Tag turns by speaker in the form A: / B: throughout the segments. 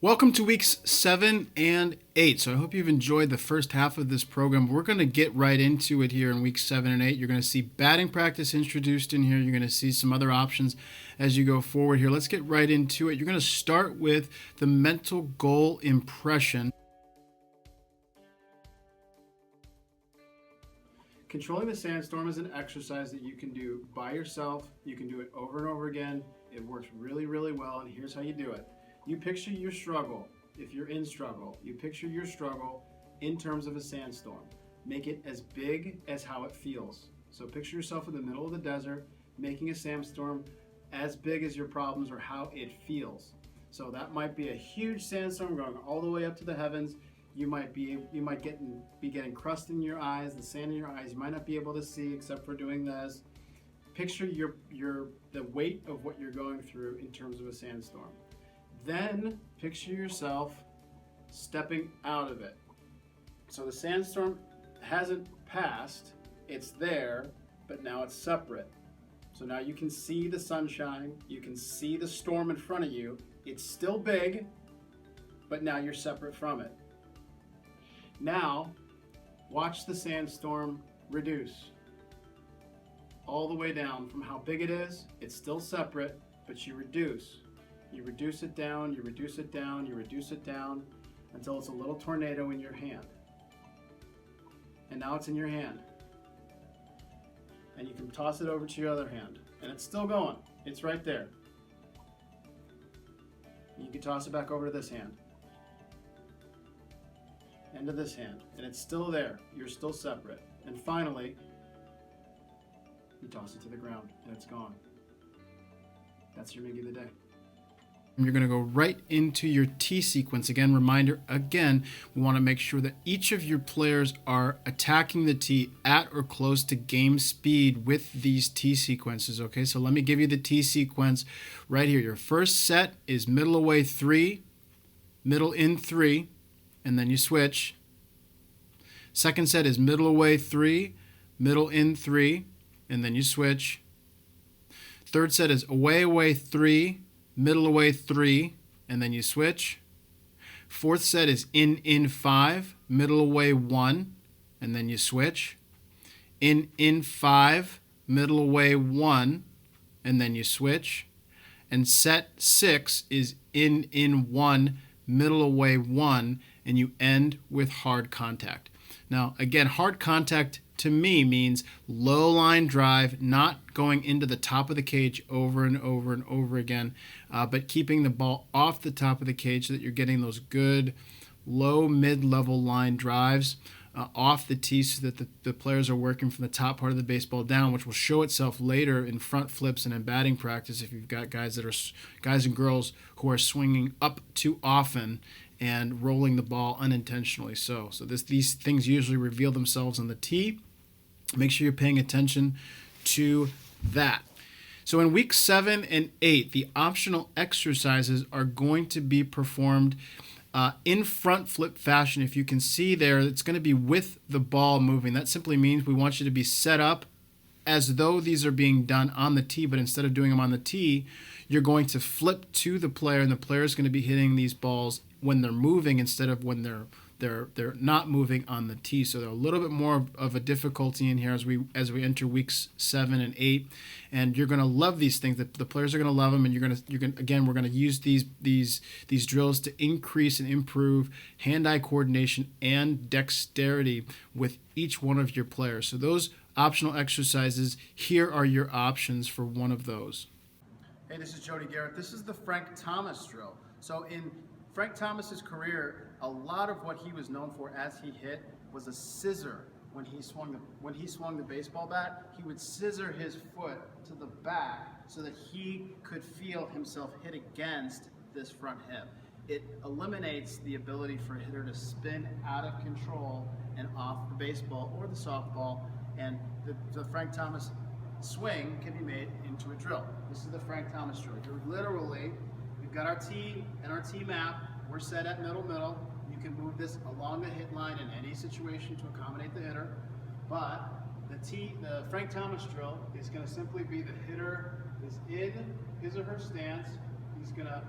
A: Welcome to weeks 7 and 8. So I hope you've enjoyed the first half of this program. We're going to get right into it here in weeks 7 and 8. You're going to see batting practice introduced in here. You're going to see some other options as you go forward here. Let's get right into it. You're going to start with the mental goal impression. Controlling the sandstorm is an exercise that you can do by yourself. You can do it over and over again. It works really, really well, and here's how you do it. You picture your struggle. If you're in struggle, you picture your struggle in terms of a sandstorm. Make it as big as how it feels. So picture yourself in the middle of the desert, making a sandstorm as big as your problems or how it feels. So that might be a huge sandstorm going all the way up to the heavens. You might be getting crust in your eyes, the sand in your eyes. You might not be able to see except for doing this. Picture the weight of what you're going through in terms of a sandstorm. Then picture yourself stepping out of it. So the sandstorm hasn't passed, it's there, but now it's separate. So now you can see the sunshine, you can see the storm in front of you. It's still big, but now you're separate from it. Now, watch the sandstorm reduce all the way down from how big it is. It's still separate, but you reduce. You reduce it down, you reduce it down, you reduce it down until it's a little tornado in your hand. And now it's in your hand. And you can toss it over to your other hand. And it's still going. It's right there. And you can toss it back over to this hand. And to this hand. And it's still there. You're still separate. And finally, you toss it to the ground and it's gone. That's your Miggy of the day. You're going to go right into your T sequence. Again, reminder, we want to make sure that each of your players are attacking the tee at or close to game speed with these T sequences. Okay, so let me give you the T sequence right here. Your first set is middle away 3, middle in 3, and then you switch. Second set is middle away 3, middle in 3, and then you switch. Third set is away 3, middle away 3, and then you switch. Fourth set is in 5, middle away 1, and then you switch. In 5, middle away 1, and then you switch. And set 6 is in 1, middle away 1, and you end with hard contact. Now, again, hard contact to me means low line drive, not going into the top of the cage over and over and over again, but keeping the ball off the top of the cage so that you're getting those good low mid-level line drives off the tee so that the players are working from the top part of the baseball down, which will show itself later in front flips and in batting practice if you've got guys and girls who are swinging up too often and rolling the ball unintentionally. So these things usually reveal themselves on the tee. Make sure you're paying attention to that. So in week 7 and 8, the optional exercises are going to be performed in front flip fashion. If you can see there, it's going to be with the ball moving. That simply means we want you to be set up as though these are being done on the tee, but instead of doing them on the tee, you're going to flip to the player, and the player is going to be hitting these balls when they're moving instead of when they're not moving on the tee. So they're a little bit more of a difficulty in here as we enter weeks 7 and 8, and you're going to love these things. The players are going to love them, and we're going to use these drills to increase and improve hand-eye coordination and dexterity with each one of your players. So those optional exercises, here are your options for one of those. Hey, this is Jody Garrett. This is the Frank Thomas drill. So in Frank Thomas's career, a lot of what he was known for as he hit was a scissor. When he swung the baseball bat, he would scissor his foot to the back so that he could feel himself hit against this front hip. It eliminates the ability for a hitter to spin out of control and off the baseball or the softball, and the Frank Thomas swing can be made into a drill. This is the Frank Thomas drill. We've got our tee and our tee map. We're set at middle. You can move this along the hit line in any situation to accommodate the hitter. But the Frank Thomas drill is going to simply be the hitter is in his or her stance. He's going to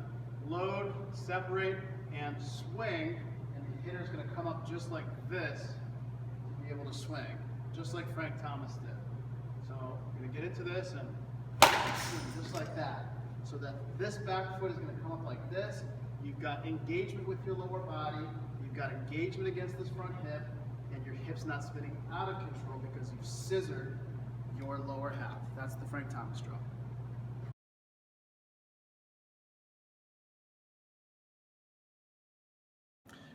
A: load, separate, and swing, and the hitter's going to come up just like this to be able to swing, just like Frank Thomas did. So you're going to get into this and swing just like that. So that this back foot is going to come up like this. You've got engagement with your lower body. You've got engagement against this front hip, and your hip's not spinning out of control because you've scissored your lower half. That's the Frank Thomas drill.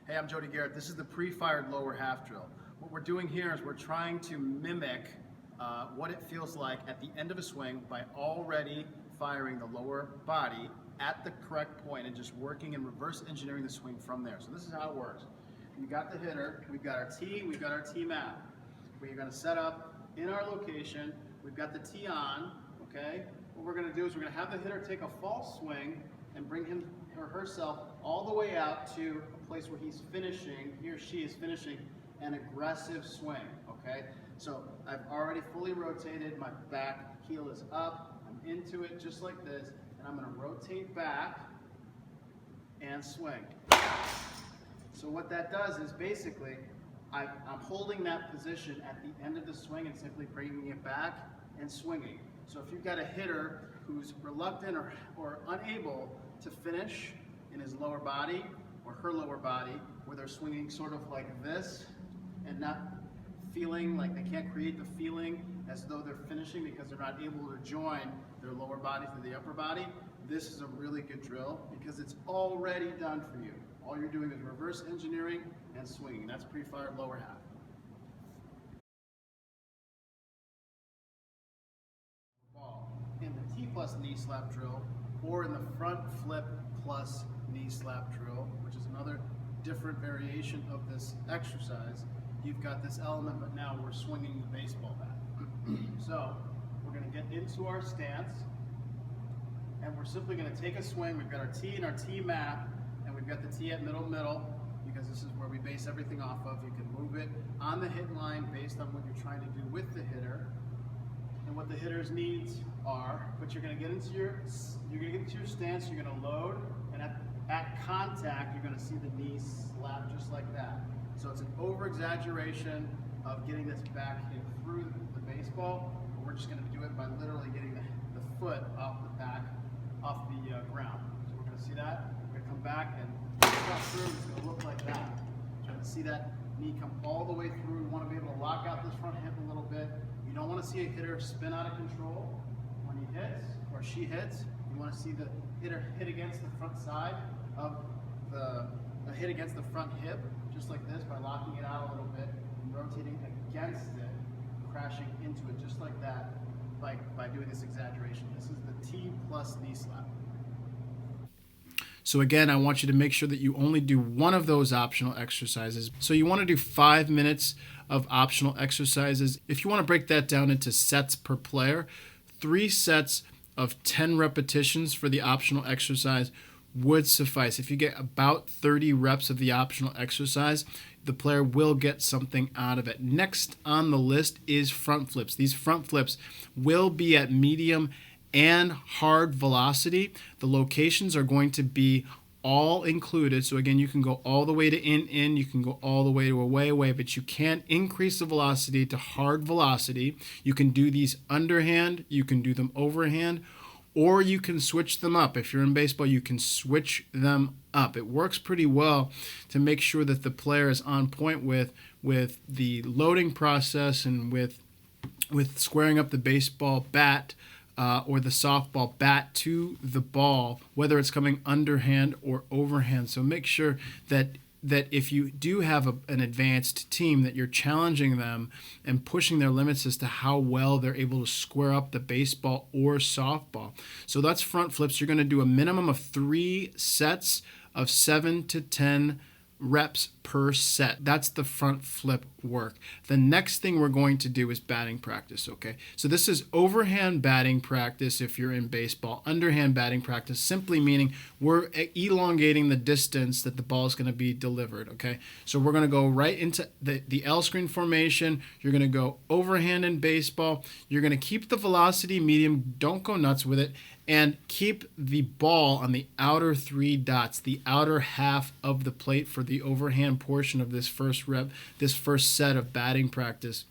A: Hey, I'm Jody Garrett. This is the pre-fired lower half drill. What we're doing here is we're trying to mimic what it feels like at the end of a swing by already firing the lower body at the correct point and just working and reverse engineering the swing from there. So this is how it works. We got the hitter, we've got our tee, we've got our tee map. We're going to set up in our location, we've got the tee on, okay? What we're going to do is we're going to have the hitter take a false swing and bring him or herself all the way out to a place where he's finishing, he or she is finishing an aggressive swing, okay? So I've already fully rotated, my back heel is up, I'm into it just like this, and I'm going to rotate back and swing. So what that does is basically, I'm holding that position at the end of the swing and simply bringing it back and swinging. So if you've got a hitter who's reluctant or unable to finish in his lower body or her lower body, where they're swinging sort of like this and not feeling like they can't create the feeling as though they're finishing because they're not able to join their lower body to the upper body, this is a really good drill because it's already done for you. All you're doing is reverse engineering and swinging. That's pre-fired lower half. Ball in the T plus knee slap drill, or in the front flip plus knee slap drill, which is another different variation of this exercise, you've got this element, but now we're swinging the baseball bat. So we're going to get into our stance, and we're simply going to take a swing. We've got our tee and our tee map, and we've got the tee at middle, because this is where we base everything off of. You can move it on the hit line based on what you're trying to do with the hitter and what the hitter's needs are. But you're going to get into your stance. You're going to load, and at contact, you're going to see the knee slap just like that. So it's an over-exaggeration of getting this back hit through the baseball. But we're just going to do it by literally getting the foot off the back, off the ground. So we're going to see that. We're going to come back and through. It's going to look like that. You're going to see that knee come all the way through. You want to be able to lock out this front hip a little bit. You don't want to see a hitter spin out of control when he hits or she hits. You want to see the hitter hit against the front side of the hit against the front hip, just like this, by locking it out a little bit and rotating against it, crashing into it just like that by doing this exaggeration. This is the T plus knee slap.
B: So again, I want you to make sure that you only do one of those optional exercises. So you want to do 5 minutes of optional exercises. If you want to break that down into sets per player, 3 sets of 10 repetitions for the optional exercise would suffice. If you get about 30 reps of the optional exercise, the player will get something out of it. Next on the list is front flips. These front flips will be at medium and hard velocity. The locations are going to be all included. So again, you can go all the way to in, you can go all the way to away, but you can't increase the velocity to hard velocity. You can do these underhand, you can do them overhand, or you can switch them up. If you're in baseball, you can switch them up. It works pretty well to make sure that the player is on point with the loading process and with squaring up the baseball bat or the softball bat to the ball, whether it's coming underhand or overhand. So make sure that if you do have an advanced team, that you're challenging them and pushing their limits as to how well they're able to square up the baseball or softball. So that's front flips. You're going to do a minimum of 3 sets of 7 to 10 reps per set. That's the front flip work. The next thing we're going to do is batting practice, okay? So this is overhand batting practice if you're in baseball. Underhand batting practice, simply meaning we're elongating the distance that the ball is going to be delivered, okay? So we're going to go right into the L screen formation. You're going to go overhand in baseball. You're going to keep the velocity medium. Don't go nuts with it. And keep the ball on the outer 3 dots, the outer half of the plate for the overhand portion of this first set of batting practice.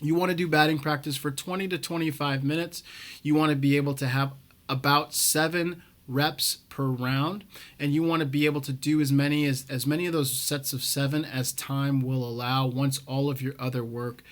B: You want to do batting practice for 20 to 25 minutes. You want to be able to have about 7 reps per round, and you want to be able to do as many of those sets of 7 as time will allow once all of your other work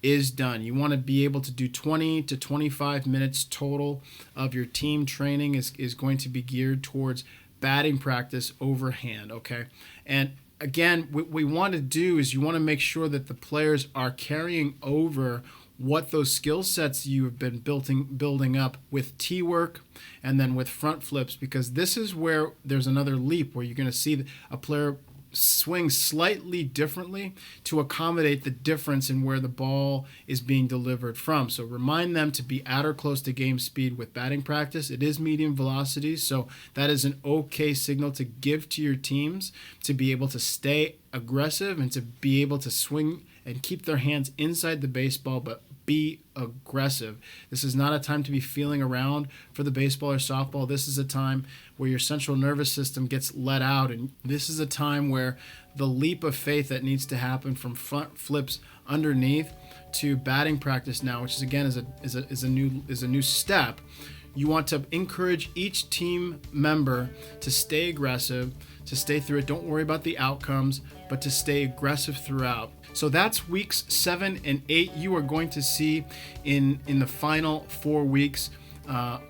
B: is done. You want to be able to do 20 to 25 minutes total of your team training is going to be geared towards batting practice overhand, okay? And again, what we want to do is you want to make sure that the players are carrying over what those skill sets you have been building up with tee work and then with front flips, because this is where there's another leap where you're going to see a player swing slightly differently to accommodate the difference in where the ball is being delivered from. So remind them to be at or close to game speed with batting practice. It is medium velocity, so that is an okay signal to give to your teams to be able to stay aggressive and to be able to swing and keep their hands inside the baseball, but be aggressive. This is not a time to be feeling around for the baseball or softball. This is a time where your central nervous system gets let out, and this is a time where the leap of faith that needs to happen from front flips underneath to batting practice now, which is again is a new step. You want to encourage each team member to stay aggressive, to stay through it. Don't worry about the outcomes, but to stay aggressive throughout. So that's weeks 7 and 8. You are going to see in the final 4 weeks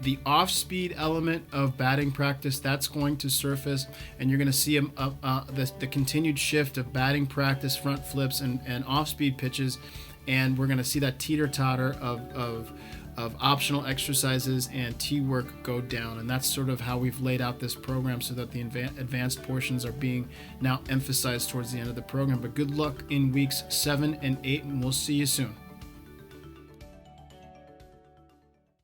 B: the off-speed element of batting practice that's going to surface, and you're going to see the continued shift of batting practice, front flips, and off-speed pitches, and we're going to see that teeter-totter of optional exercises and tee work go down. And that's sort of how we've laid out this program so that the advanced portions are being now emphasized towards the end of the program. But good luck in weeks 7 and 8, and we'll see you soon.